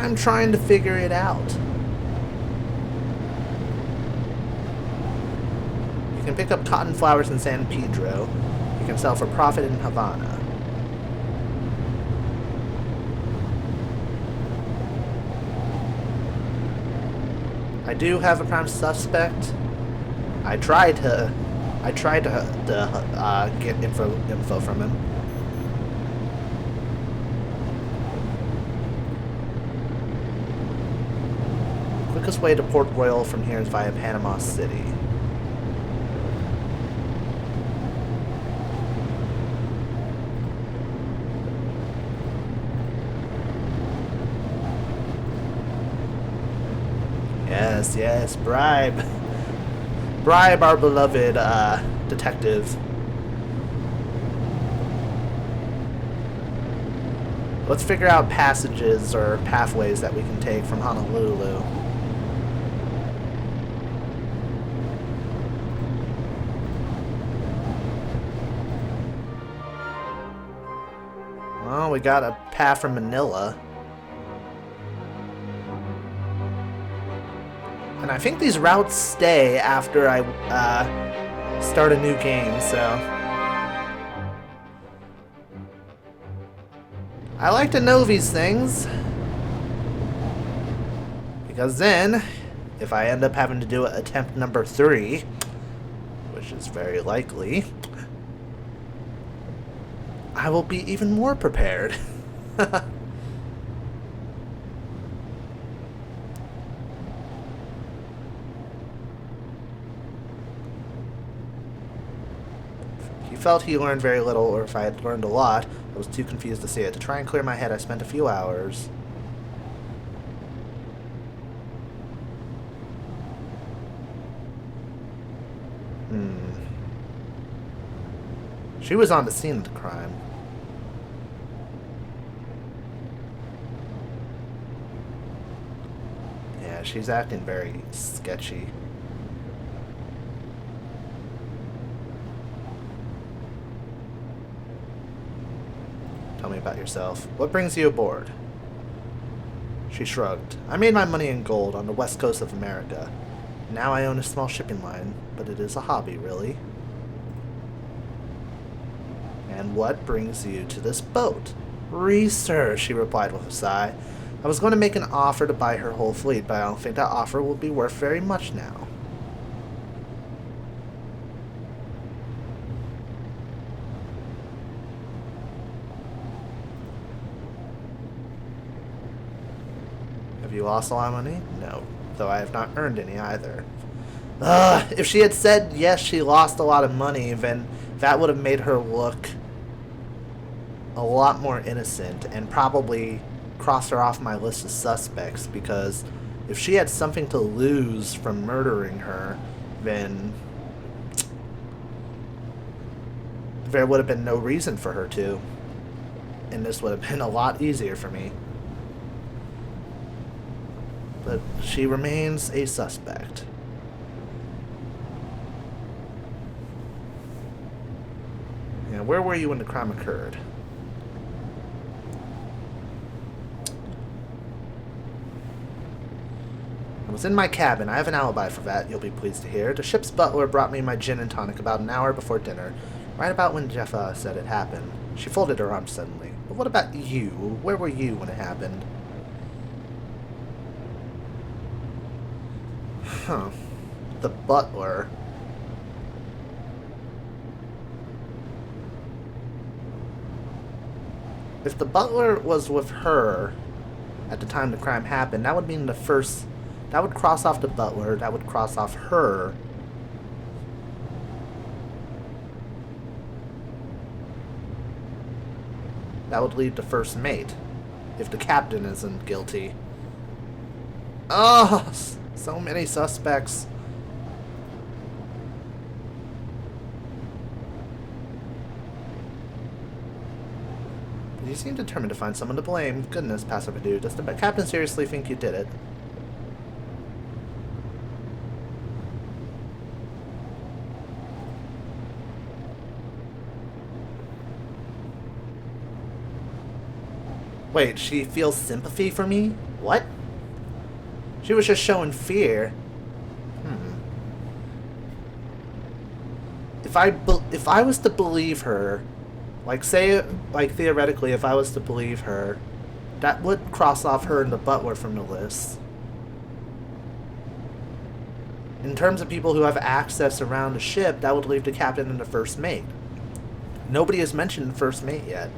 I'm trying to figure it out. You can pick up cotton flowers in San Pedro. You can sell for profit in Havana. I do have a prime suspect. I tried to get info from him. Quickest way to Port Royal from here is via Panama City. Yes, yes, bribe. Bribe our beloved detective. Let's figure out passages or pathways that we can take from Honolulu. Well, we got a path from Manila. And I think these routes stay after I start a new game, so... I like to know these things. Because then, if I end up having to do attempt number 3, which is very likely, I will be even more prepared. He felt he learned very little, or if I had learned a lot, I was too confused to see it. To try and clear my head, I spent a few hours. She was on the scene of the crime. Yeah, she's acting very sketchy. Tell me about yourself. What brings you aboard? She shrugged. I made my money in gold on the west coast of America. Now I own a small shipping line, but it is a hobby, really. And what brings you to this boat? Research, she replied with a sigh. I was going to make an offer to buy her whole fleet, but I don't think that offer will be worth very much now. Have you lost a lot of money? No, though I have not earned any either. If she had said yes, she lost a lot of money, then that would have made her look a lot more innocent and probably crossed her off my list of suspects, because if she had something to lose from murdering her, then there would have been no reason for her to. And this would have been a lot easier for me. But she remains a suspect. Yeah, where were you when the crime occurred? I was in my cabin. I have an alibi for that, you'll be pleased to hear. The ship's butler brought me my gin and tonic about an hour before dinner, right about when Jeff said it happened. She folded her arms suddenly. But what about you? Where were you when it happened? Huh. The butler. If the butler was with her at the time the crime happened, that would mean the first... That would cross off the butler. That would cross off her. That would leave the first mate. If the captain isn't guilty. Oh, so many suspects. You seem determined to find someone to blame. Goodness, Passepartout, does the captain seriously think you did it? Wait, she feels sympathy for me? What? She was just showing fear. If I was to believe her, like theoretically, if I was to believe her, that would cross off her and the butler from the list. In terms of people who have access around the ship, that would leave the captain and the first mate. Nobody has mentioned the first mate yet.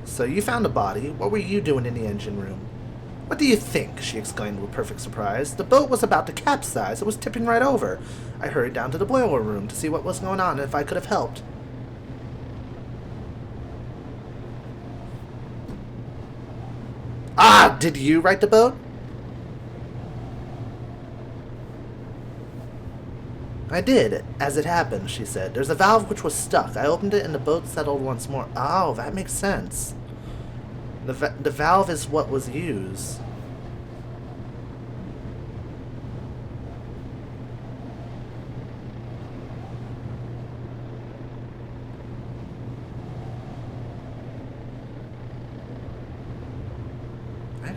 So you found a body. What were you doing in the engine room? What do you think? She exclaimed with perfect surprise. The boat was about to capsize. It was tipping right over. I hurried down to the boiler room to see what was going on and if I could have helped. Ah, did you right the boat? I did, as it happened, she said. There's a valve which was stuck. I opened it and the boat settled once more. Oh, that makes sense. The valve is what was used. I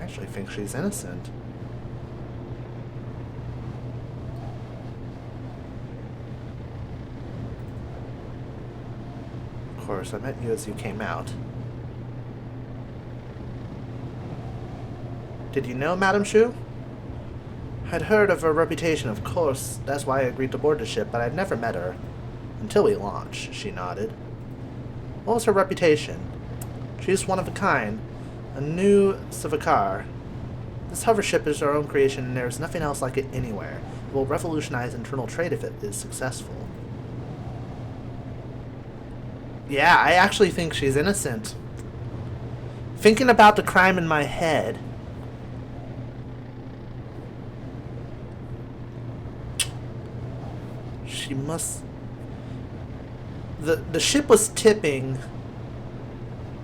actually think she's innocent. Of course, I met you as you came out. Did you know Madame Shu? I'd heard of her reputation, of course. That's why I agreed to board the ship, but I'd never met her. Until we launched, she nodded. What was her reputation? She's one of a kind. A new Savikar. This hover ship is our own creation, and there's nothing else like it anywhere. It will revolutionize internal trade if it is successful. Yeah, I actually think she's innocent. Thinking about the crime in my head. She must... The ship was tipping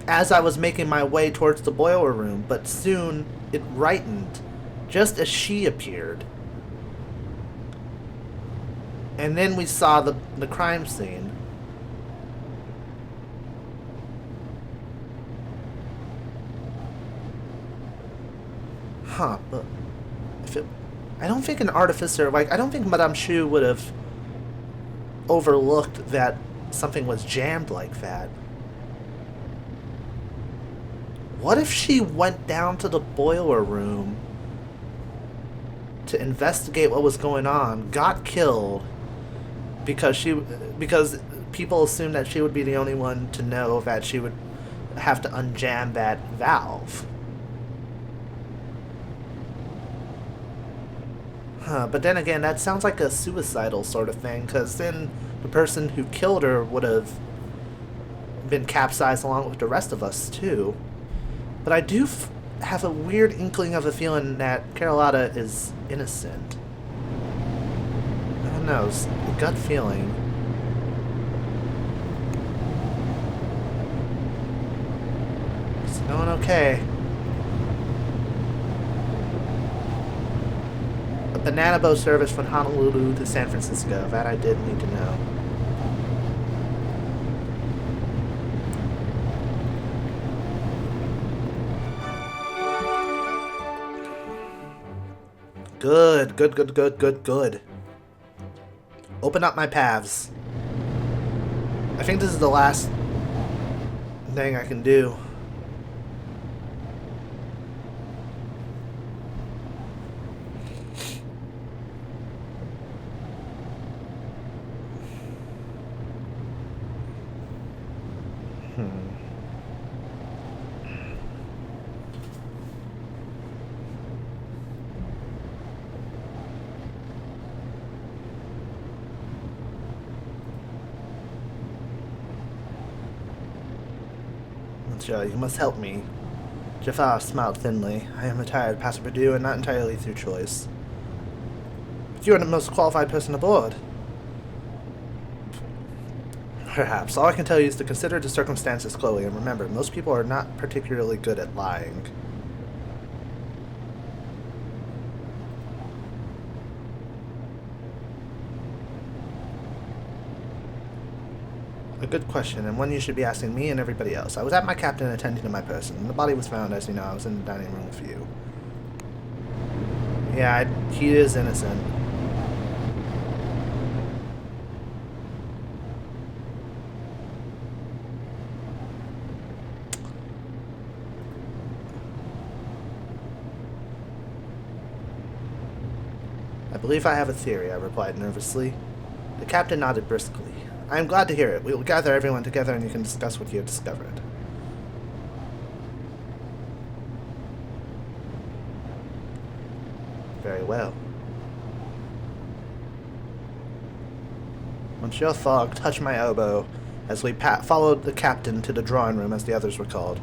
as I was making my way towards the boiler room, but soon it rightened just as she appeared. And then we saw the crime scene. Huh, but if it... I don't think an artificer, I don't think Madame Shu would have overlooked that something was jammed like that. What if she went down to the boiler room to investigate what was going on, got killed because people assumed that she would be the only one to know that she would have to unjam that valve? But then again, that sounds like a suicidal sort of thing, because then the person who killed her would have been capsized along with the rest of us, too. But I do have a weird inkling of a feeling that Carlotta is innocent. I don't know, it's a gut feeling. It's going okay. Banana boat service from Honolulu to San Francisco. That I did need to know. Good, good, good, good, good, good. Open up my paths. I think this is the last thing I can do. You must help me. Jafar smiled thinly. I am a tired passenger and not entirely through choice. But you are the most qualified person aboard. Perhaps. All I can tell you is to consider the circumstances closely, and remember, most people are not particularly good at lying. A good question, and one you should be asking me and everybody else. I was at my captain attending to my person, and the body was found, as you know, I was in the dining room with you. Yeah, he is innocent. I believe I have a theory, I replied nervously. The captain nodded briskly. I am glad to hear it. We will gather everyone together and you can discuss what you have discovered. Very well. Monsieur Fogg touched my elbow as we followed the captain to the drawing room as the others were called.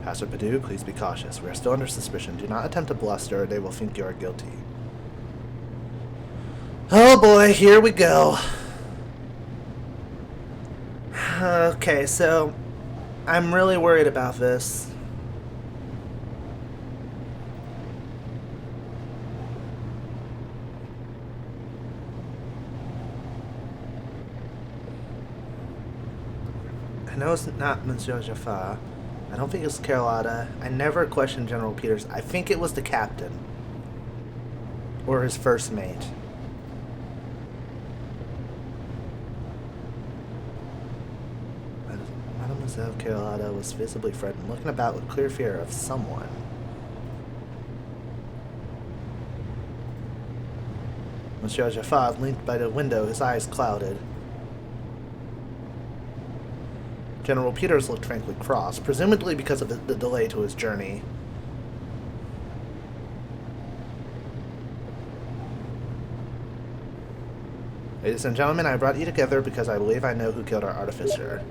Pastor Padu, please be cautious. We are still under suspicion. Do not attempt to bluster or they will think you are guilty. Oh boy, here we go. Okay, so I'm really worried about this. I know it's not Monsieur Jafar. I don't think it's Carlotta. I never questioned General Peters. I think it was the captain. Or his first mate. Mademoiselle Carlotta was visibly frightened, looking about with clear fear of someone. Monsieur Jafar leaned by the window, his eyes clouded. General Peters looked frankly cross, presumably because of the delay to his journey. Ladies and gentlemen, I brought you together because I believe I know who killed our artificer.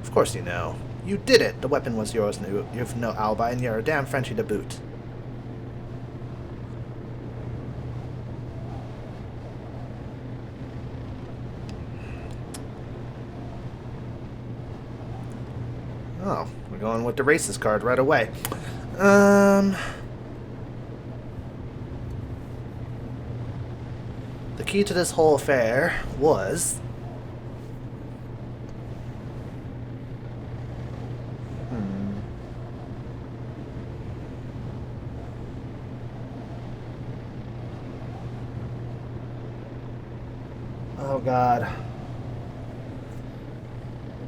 Of course you know. You did it! The weapon was yours, and you have no alibi, and you're a damn Frenchie to boot. Oh, we're going with the racist card right away. The key to this whole affair was... Oh God.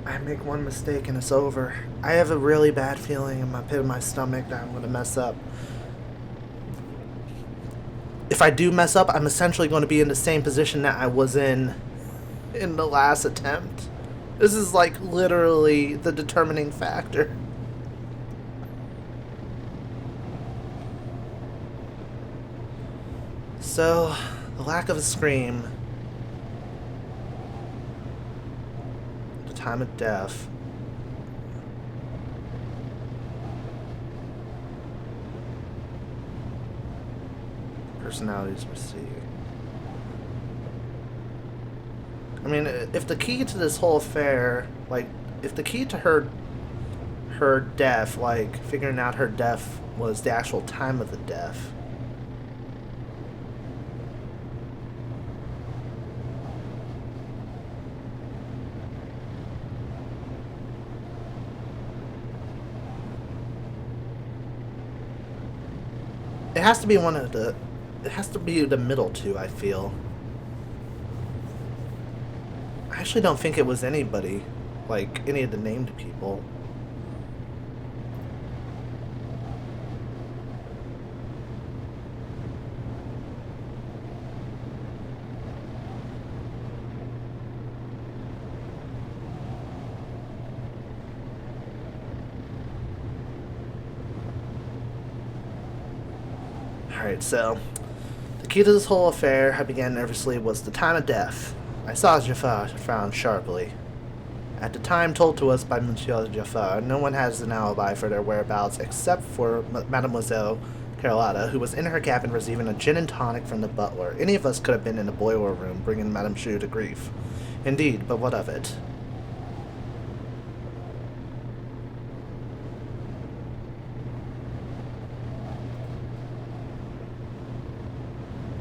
I make one mistake and it's over. I have a really bad feeling in my pit of my stomach that I'm going to mess up. If I do mess up, I'm essentially going to be in the same position that I was in the last attempt. This is like literally the determining factor. So, the lack of a scream, the time of death, personalities we see. I mean, if the key to this whole affair, like, if the key to her death, like, figuring out her death was the actual time of the death, it has to be one of the... It has to be the middle two, I feel. I actually don't think it was anybody. Like, any of the named people. Alright, so... The key to this whole affair, I began nervously, was the time of death. I saw Jafar frown sharply. At the time told to us by Monsieur Jafar, no one has an alibi for their whereabouts except for Mademoiselle Carlotta, who was in her cabin receiving a gin and tonic from the butler. Any of us could have been in the boiler room bringing Madame Chou to grief. Indeed, but what of it?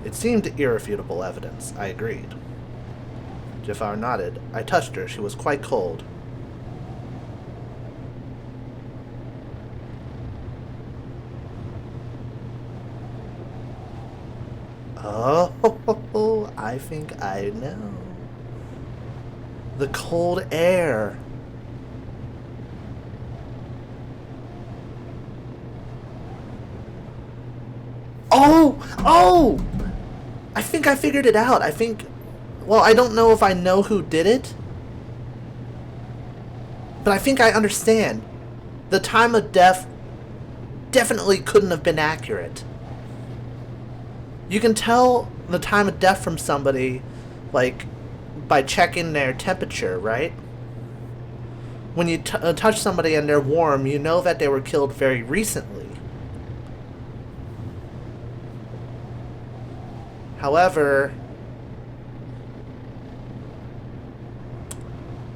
It seemed irrefutable evidence. I agreed. Jafar nodded. I touched her. She was quite cold. Oh, I think I know. The cold air. Oh! I think I figured it out. Well, I don't know if I know who did it, but I think I understand. The time of death definitely couldn't have been accurate. You can tell the time of death from somebody, like, by checking their temperature, right? When you touch somebody and they're warm, you know that they were killed very recently. However,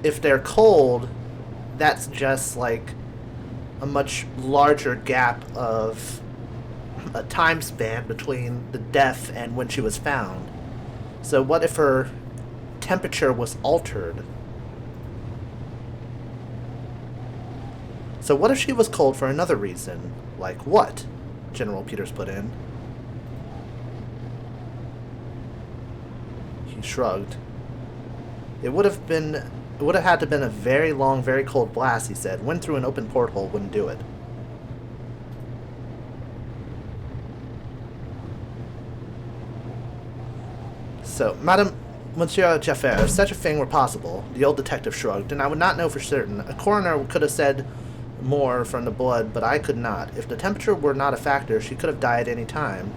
if they're cold, that's just like a much larger gap of a time span between the death and when she was found. So what if her temperature was altered? So what if she was cold for another reason? Like what? General Peters put in. He shrugged. It would have had to been a very long, very cold blast, he said. Wind through an open porthole wouldn't do it. So, Monsieur Jaffer, if such a thing were possible, the old detective shrugged, and I would not know for certain. A coroner could have said more from the blood, but I could not. If the temperature were not a factor, she could have died any time.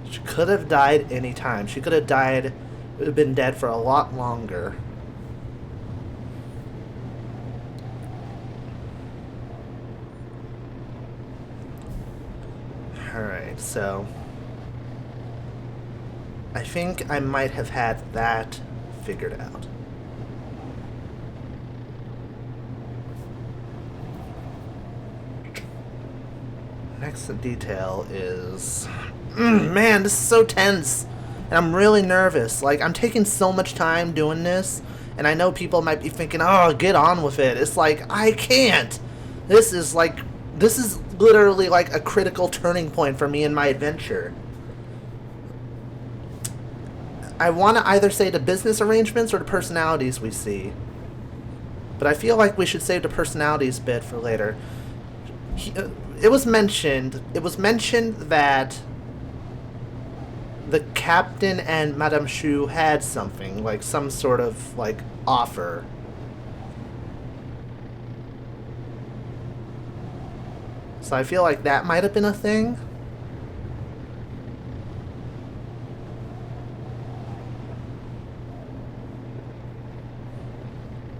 She could have died any time. She could have died, been dead for a lot longer. Alright, so I think I might have had that figured out. Next detail is... man, this is so tense. And I'm really nervous. Like, I'm taking so much time doing this. And I know people might be thinking, oh, get on with it. It's like, I can't. This is literally like a critical turning point for me in my adventure. I want to either say the business arrangements or the personalities we see. But I feel like we should save the personalities bit for later. It was mentioned that the captain and Madame Shu had something, like some sort of, like, offer. So I feel like that might have been a thing.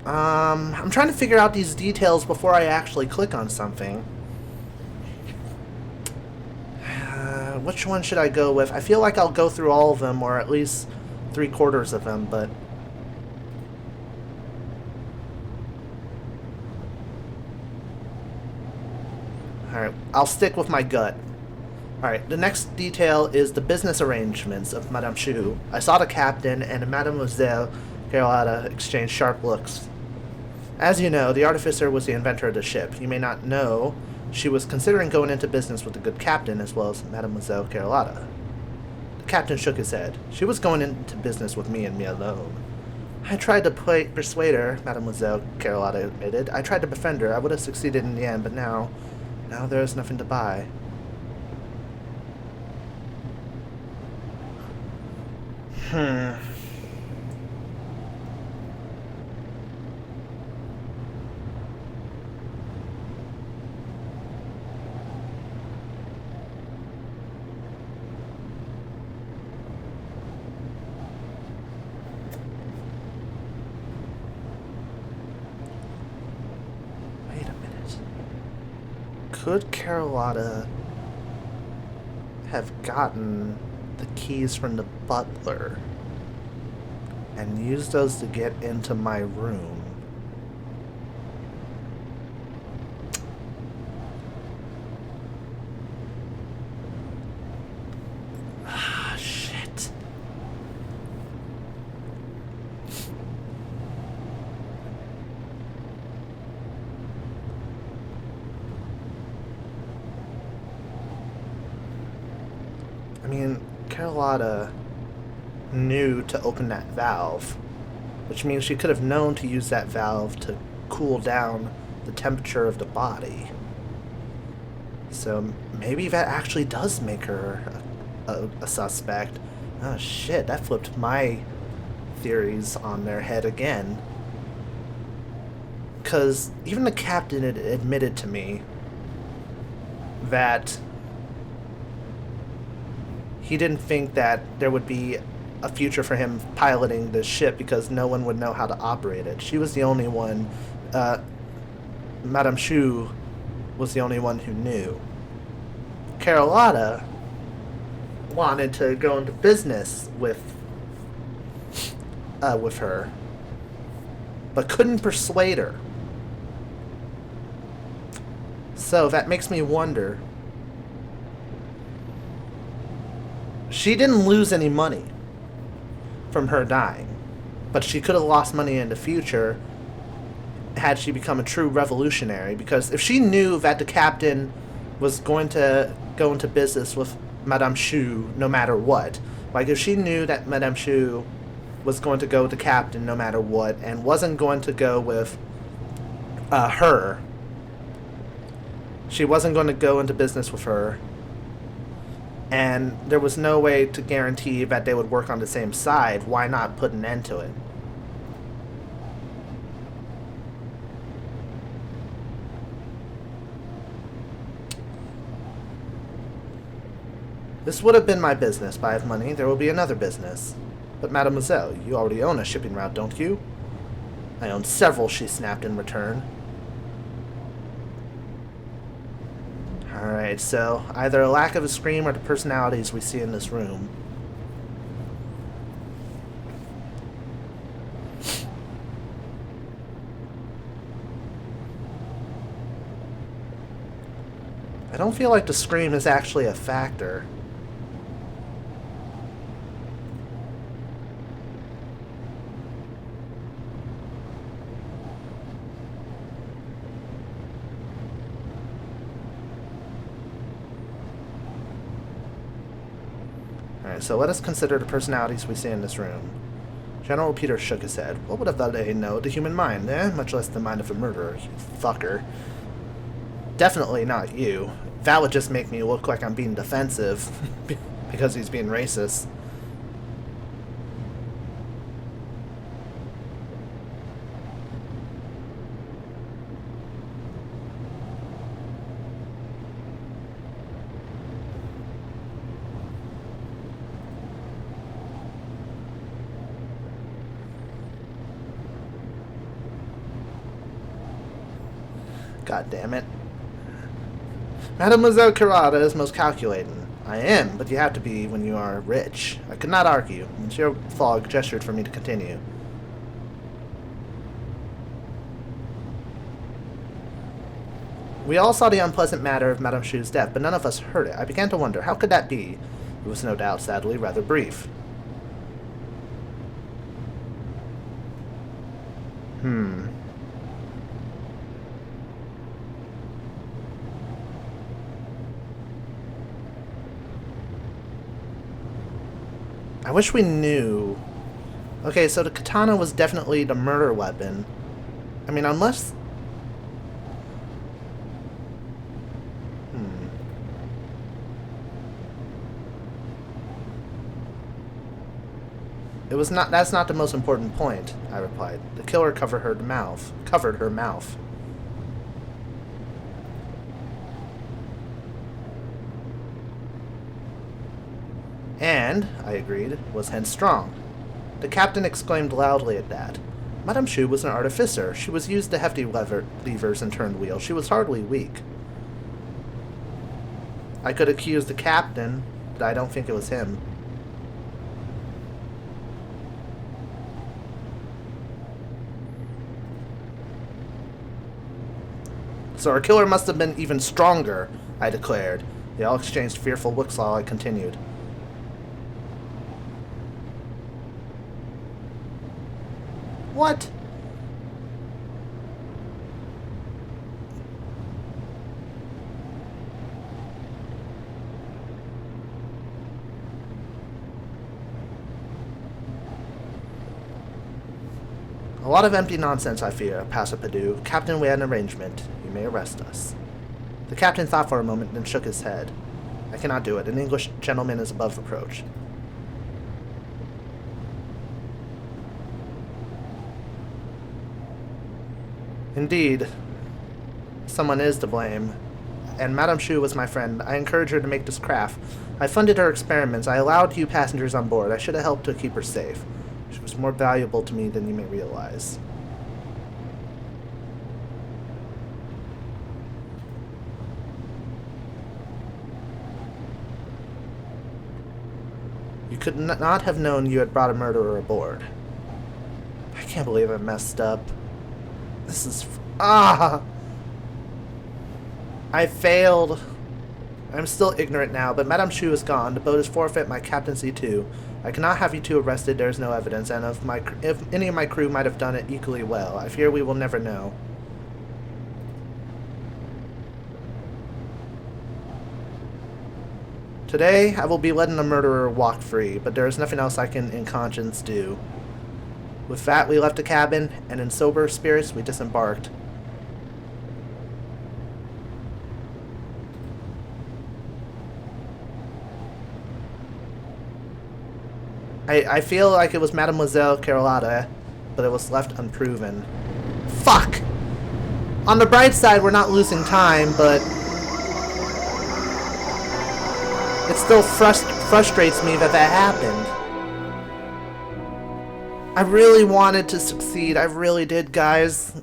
I'm trying to figure out these details before I actually click on something. Which one should I go with? I feel like I'll go through all of them, or at least 3/4 of them, but... alright, I'll stick with my gut. Alright, the next detail is the business arrangements of Madame Shu. I saw the captain and Mademoiselle Carlotta exchange sharp looks. As you know, the artificer was the inventor of the ship. You may not know, she was considering going into business with the good captain as well as Mademoiselle Carlotta. The captain shook his head. She was going into business with me and me alone. I tried to persuade her, Mademoiselle Carlotta admitted. I tried to befriend her. I would have succeeded in the end, but now there is nothing to buy. Could Carlotta have gotten the keys from the butler and used those to get into my room? Ah, shit. I mean, Carlotta knew to open that valve, which means she could have known to use that valve to cool down the temperature of the body. So maybe that actually does make her a suspect. Oh shit, that flipped my theories on their head again. Because even the captain had admitted to me that he didn't think that there would be a future for him piloting this ship because no one would know how to operate it. She was the only one, Madame Shu was the only one who knew. Carlotta wanted to go into business with her, but couldn't persuade her. So that makes me wonder. She didn't lose any money from her dying, but she could have lost money in the future had she become a true revolutionary, because if she knew that the captain was going to go into business with Madame Shu no matter what, like if she knew that Madame Shu was going to go with the captain no matter what and wasn't going to go with her, she wasn't going to go into business with her, and there was no way to guarantee that they would work on the same side, why not put an end to it? This would have been my business, but I have money. There will be another business. But mademoiselle, you already own a shipping route, don't you? I own several, she snapped in return. Alright, so either a lack of a scream or the personalities we see in this room. I don't feel like the scream is actually a factor. Alright, so let us consider the personalities we see in this room. General Peter shook his head. What would a valet know the human mind, eh? Much less the mind of a murderer, you fucker. Definitely not you. That would just make me look like I'm being defensive because he's being racist. God damn it. Mademoiselle Carrada is most calculating. I am, but you have to be when you are rich. I could not argue. Monsieur Fogg gestured for me to continue. We all saw the unpleasant matter of Madame Shu's death, but none of us heard it. I began to wonder, how could that be? It was no doubt, sadly, rather brief. I wish we knew. Okay, so the katana was definitely the murder weapon. I mean, unless... It was not. That's not the most important point, I replied. The killer covered her mouth. And, I agreed, was headstrong. The captain exclaimed loudly at that. Madame Shu was an artificer. She was used to hefty levers and turned wheels. She was hardly weak. I could accuse the captain, but I don't think it was him. So our killer must have been even stronger, I declared. They all exchanged fearful looks while I continued. What? A lot of empty nonsense, I fear, Passepartout. Captain, we had an arrangement. You may arrest us. The captain thought for a moment, then shook his head. I cannot do it. An English gentleman is above reproach. Indeed, someone is to blame. And Madame Chu was my friend. I encouraged her to make this craft. I funded her experiments. I allowed you passengers on board. I should have helped to keep her safe. She was more valuable to me than you may realize. You could not have known you had brought a murderer aboard. I can't believe I messed up. This is... I failed. I'm still ignorant now, but Madame Chu is gone. The boat is forfeit, my captaincy too. I cannot have you two arrested. There is no evidence, and if any of my crew might have done it equally well. I fear we will never know. Today, I will be letting the murderer walk free, but there is nothing else I can in conscience do. With that, we left the cabin, and in sober spirits, we disembarked. I feel like it was Mademoiselle Carlotta, but it was left unproven. Fuck! On the bright side, we're not losing time, but... it still frustrates me that happened. I really wanted to succeed. I really did, guys.